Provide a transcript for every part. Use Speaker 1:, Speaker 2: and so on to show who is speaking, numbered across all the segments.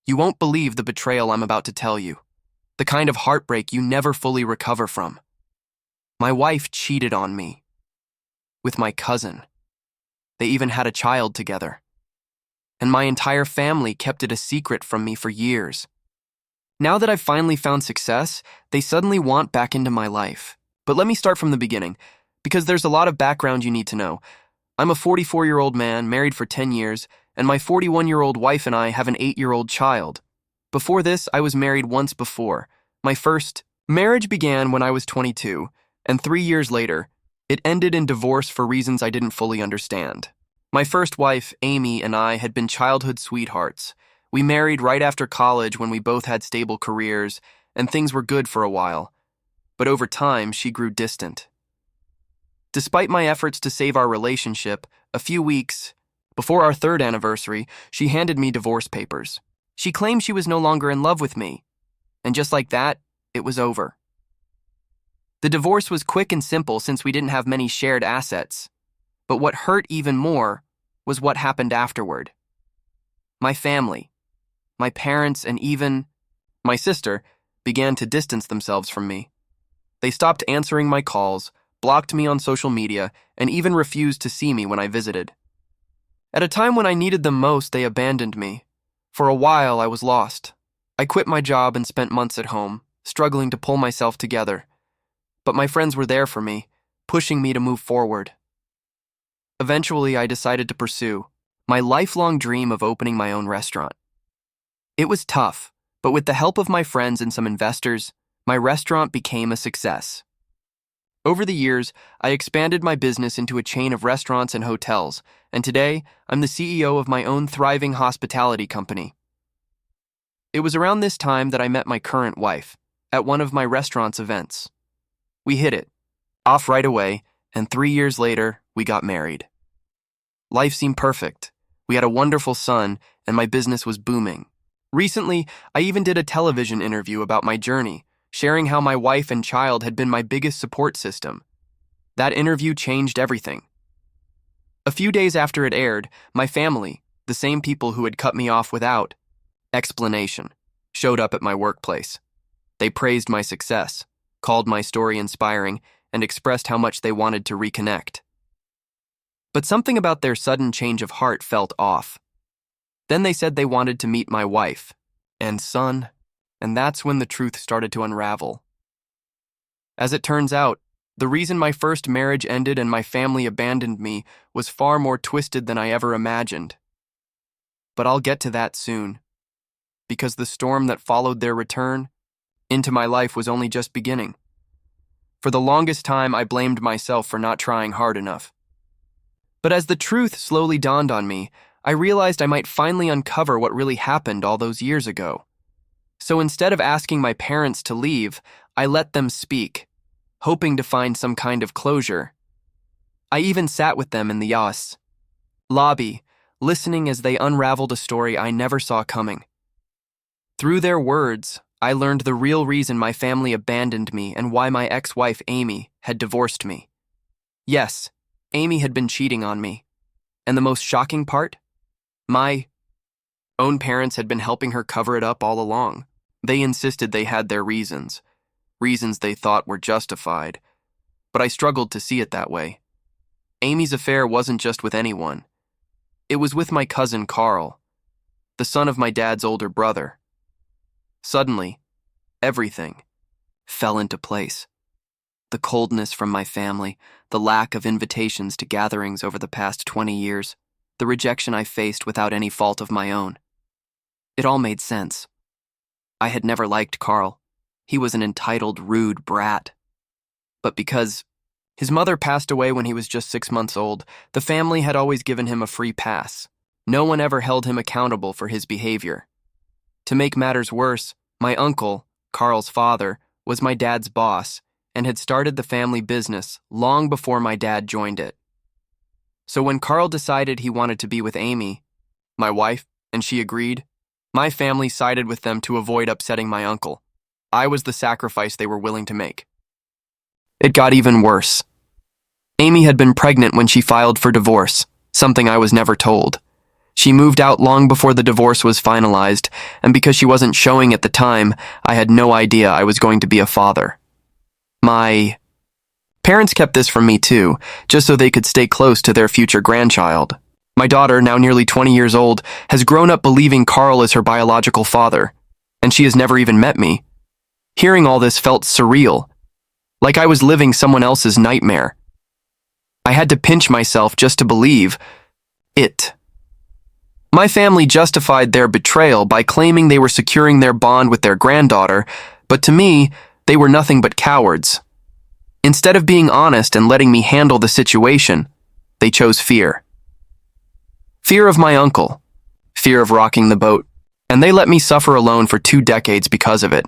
Speaker 1: You won't believe the betrayal I'm about to tell you. The kind of heartbreak you never fully recover from. My wife cheated on me. With my cousin. They even had a child together. And my entire family kept it a secret from me for years. Now that I've finally found success, they suddenly want back into my life. But let me start from the beginning, because there's a lot of background you need to know. I'm a 44-year-old man, married for 10 years, and my 41-year-old wife and I have an 8-year-old child. Before this, I was married once before. My first marriage began when I was 22, and 3 years later, it ended in divorce for reasons I didn't fully understand. My first wife, Amy, and I had been childhood sweethearts. We married right after college when we both had stable careers, and things were good for a while. But over time, she grew distant. Despite my efforts to save our relationship, a few weeks before our 3rd anniversary, she handed me divorce papers. She claimed she was no longer in love with me. And just like that, it was over. The divorce was quick and simple since we didn't have many shared assets. But what hurt even more was what happened afterward. My family, my parents, and even my sister began to distance themselves from me. They stopped answering my calls, blocked me on social media, and even refused to see me when I visited. At a time when I needed them most, they abandoned me. For a while, I was lost. I quit my job and spent months at home, struggling to pull myself together. But my friends were there for me, pushing me to move forward. Eventually, I decided to pursue my lifelong dream of opening my own restaurant. It was tough, but with the help of my friends and some investors, my restaurant became a success. Over the years, I expanded my business into a chain of restaurants and hotels, and today, I'm the CEO of my own thriving hospitality company. It was around this time that I met my current wife, at one of my restaurant's events. We hit it off right away, and 3 years later, we got married. Life seemed perfect. We had a wonderful son, and my business was booming. Recently, I even did a television interview about my journey, sharing how my wife and child had been my biggest support system. That interview changed everything. A few days after it aired, my family, the same people who had cut me off without explanation, showed up at my workplace. They praised my success, called my story inspiring, and expressed how much they wanted to reconnect. But something about their sudden change of heart felt off. Then they said they wanted to meet my wife and son, and that's when the truth started to unravel. As it turns out, the reason my first marriage ended and my family abandoned me was far more twisted than I ever imagined. But I'll get to that soon, because the storm that followed their return into my life was only just beginning. For the longest time, I blamed myself for not trying hard enough. But as the truth slowly dawned on me, I realized I might finally uncover what really happened all those years ago. So instead of asking my parents to leave, I let them speak, hoping to find some kind of closure. I even sat with them in the Yas lobby, listening as they unraveled a story I never saw coming. Through their words, I learned the real reason my family abandoned me and why my ex-wife Amy had divorced me. Yes, Amy had been cheating on me. And the most shocking part? My own parents had been helping her cover it up all along. They insisted they had their reasons they thought were justified, but I struggled to see it that way. Amy's affair wasn't just with anyone. It was with my cousin Carl, the son of my dad's older brother. Suddenly, everything fell into place. The coldness from my family, the lack of invitations to gatherings over the past 20 years, the rejection I faced without any fault of my own. It all made sense. I had never liked Carl. He was an entitled, rude brat. But because his mother passed away when he was just 6 months old, the family had always given him a free pass. No one ever held him accountable for his behavior. To make matters worse, my uncle, Carl's father, was my dad's boss and had started the family business long before my dad joined it. So when Carl decided he wanted to be with Amy, my wife, and she agreed, my family sided with them to avoid upsetting my uncle. I was the sacrifice they were willing to make. It got even worse. Amy had been pregnant when she filed for divorce, something I was never told. She moved out long before the divorce was finalized, and because she wasn't showing at the time, I had no idea I was going to be a father. My parents kept this from me too, just so they could stay close to their future grandchild. My daughter, now nearly 20 years old, has grown up believing Carl is her biological father, and she has never even met me. Hearing all this felt surreal, like I was living someone else's nightmare. I had to pinch myself just to believe it. My family justified their betrayal by claiming they were securing their bond with their granddaughter, but to me, they were nothing but cowards. Instead of being honest and letting me handle the situation, they chose fear. Fear of my uncle, fear of rocking the boat, and they let me suffer alone for 2 decades because of it.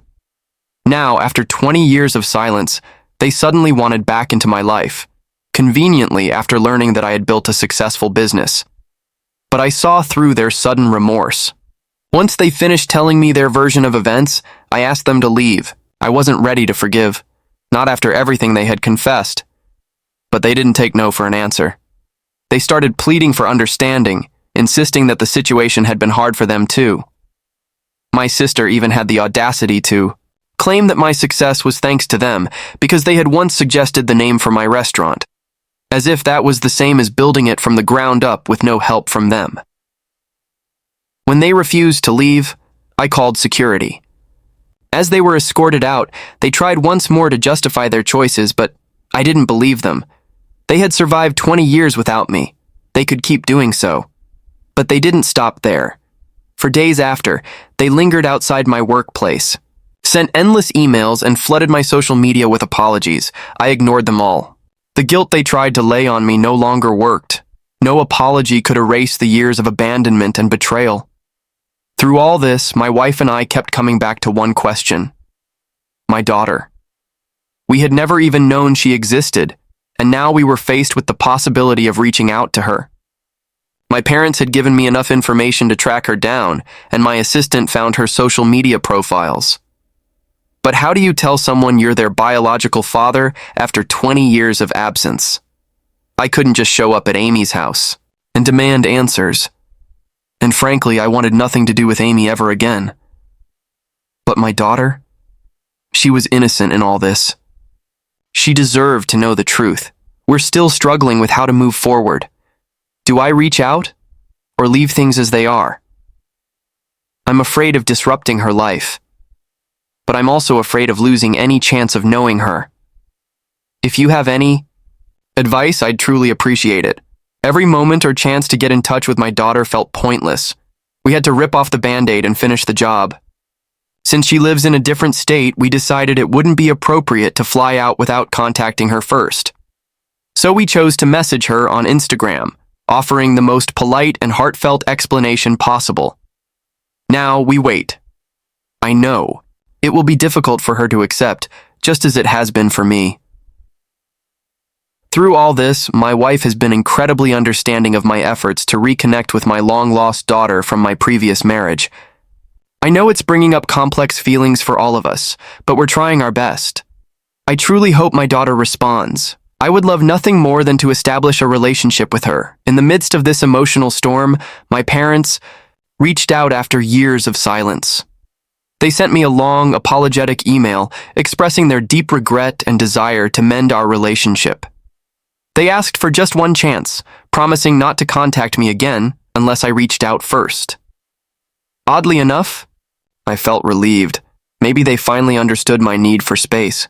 Speaker 1: Now, after 20 years of silence, they suddenly wanted back into my life, conveniently after learning that I had built a successful business. But I saw through their sudden remorse. Once they finished telling me their version of events, I asked them to leave. I wasn't ready to forgive, not after everything they had confessed. But they didn't take no for an answer. They started pleading for understanding, insisting that the situation had been hard for them too. My sister even had the audacity to claim that my success was thanks to them because they had once suggested the name for my restaurant, as if that was the same as building it from the ground up with no help from them. When they refused to leave, I called security. As they were escorted out, they tried once more to justify their choices, but I didn't believe them. They had survived 20 years without me. They could keep doing so. But they didn't stop there. For days after, they lingered outside my workplace, sent endless emails, and flooded my social media with apologies. I ignored them all. The guilt they tried to lay on me no longer worked. No apology could erase the years of abandonment and betrayal. Through all this, my wife and I kept coming back to one question. My daughter. We had never even known she existed, and now we were faced with the possibility of reaching out to her. My parents had given me enough information to track her down, and my assistant found her social media profiles. But how do you tell someone you're their biological father after 20 years of absence? I couldn't just show up at Amy's house and demand answers. And frankly, I wanted nothing to do with Amy ever again. But my daughter? She was innocent in all this. She deserved to know the truth. We're still struggling with how to move forward. Do I reach out or leave things as they are? I'm afraid of disrupting her life, but I'm also afraid of losing any chance of knowing her. If you have any advice, I'd truly appreciate it. Every moment or chance to get in touch with my daughter felt pointless. We had to rip off the Band-Aid and finish the job. Since she lives in a different state, we decided it wouldn't be appropriate to fly out without contacting her first. So we chose to message her on Instagram, offering the most polite and heartfelt explanation possible. Now we wait. I know it will be difficult for her to accept, just as it has been for me. Through all this, my wife has been incredibly understanding of my efforts to reconnect with my long-lost daughter from my previous marriage. I know it's bringing up complex feelings for all of us, but we're trying our best. I truly hope my daughter responds. I would love nothing more than to establish a relationship with her. In the midst of this emotional storm, my parents reached out after years of silence. They sent me a long, apologetic email expressing their deep regret and desire to mend our relationship. They asked for just one chance, promising not to contact me again unless I reached out first. Oddly enough, I felt relieved. Maybe they finally understood my need for space.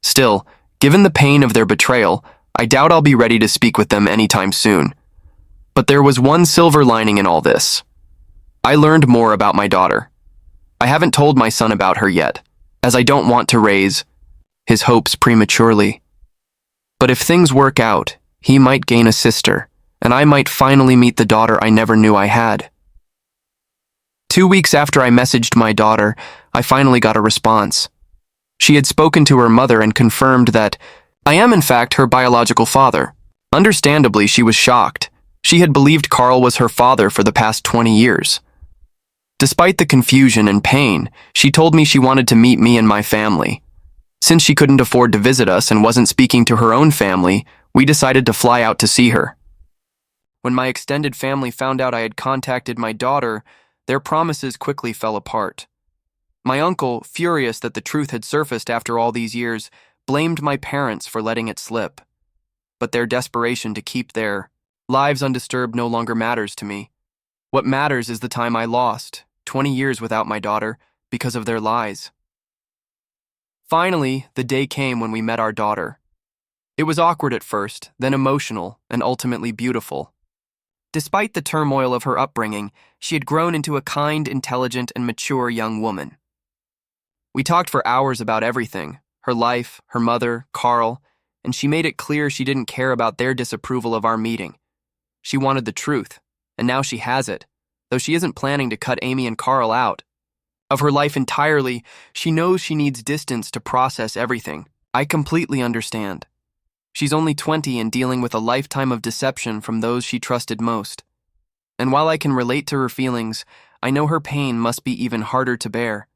Speaker 1: Still, given the pain of their betrayal, I doubt I'll be ready to speak with them anytime soon. But there was one silver lining in all this. I learned more about my daughter. I haven't told my son about her yet, as I don't want to raise his hopes prematurely. But if things work out, he might gain a sister, and I might finally meet the daughter I never knew I had. 2 weeks after I messaged my daughter, I finally got a response. She had spoken to her mother and confirmed that I am in fact her biological father. Understandably, she was shocked. She had believed Carl was her father for the past 20 years. Despite the confusion and pain, she told me she wanted to meet me and my family. Since she couldn't afford to visit us and wasn't speaking to her own family, we decided to fly out to see her. When my extended family found out I had contacted my daughter, their promises quickly fell apart. My uncle, furious that the truth had surfaced after all these years, blamed my parents for letting it slip. But their desperation to keep their lives undisturbed no longer matters to me. What matters is the time I lost, 20 years without my daughter, because of their lies. Finally, the day came when we met our daughter. It was awkward at first, then emotional, and ultimately beautiful. Despite the turmoil of her upbringing, she had grown into a kind, intelligent, and mature young woman. We talked for hours about everything, her life, her mother, Carl, and she made it clear she didn't care about their disapproval of our meeting. She wanted the truth, and now she has it, though she isn't planning to cut Amy and Carl out. Of her life entirely, she knows she needs distance to process everything. I completely understand. She's only 20 and dealing with a lifetime of deception from those she trusted most. And while I can relate to her feelings, I know her pain must be even harder to bear.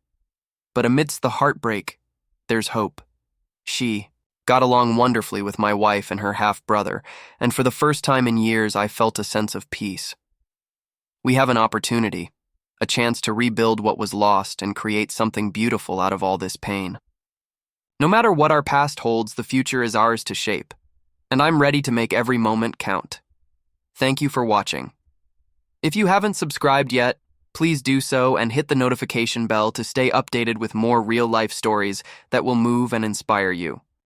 Speaker 1: But amidst the heartbreak, there's hope. She got along wonderfully with my wife and her half-brother, and for the first time in years I felt a sense of peace. We have an opportunity, a chance to rebuild what was lost and create something beautiful out of all this pain. No matter what our past holds, the future is ours to shape, and I'm ready to make every moment count. Thank you for watching. If you haven't subscribed yet, please do so and hit the notification bell to stay updated with more real-life stories that will move and inspire you.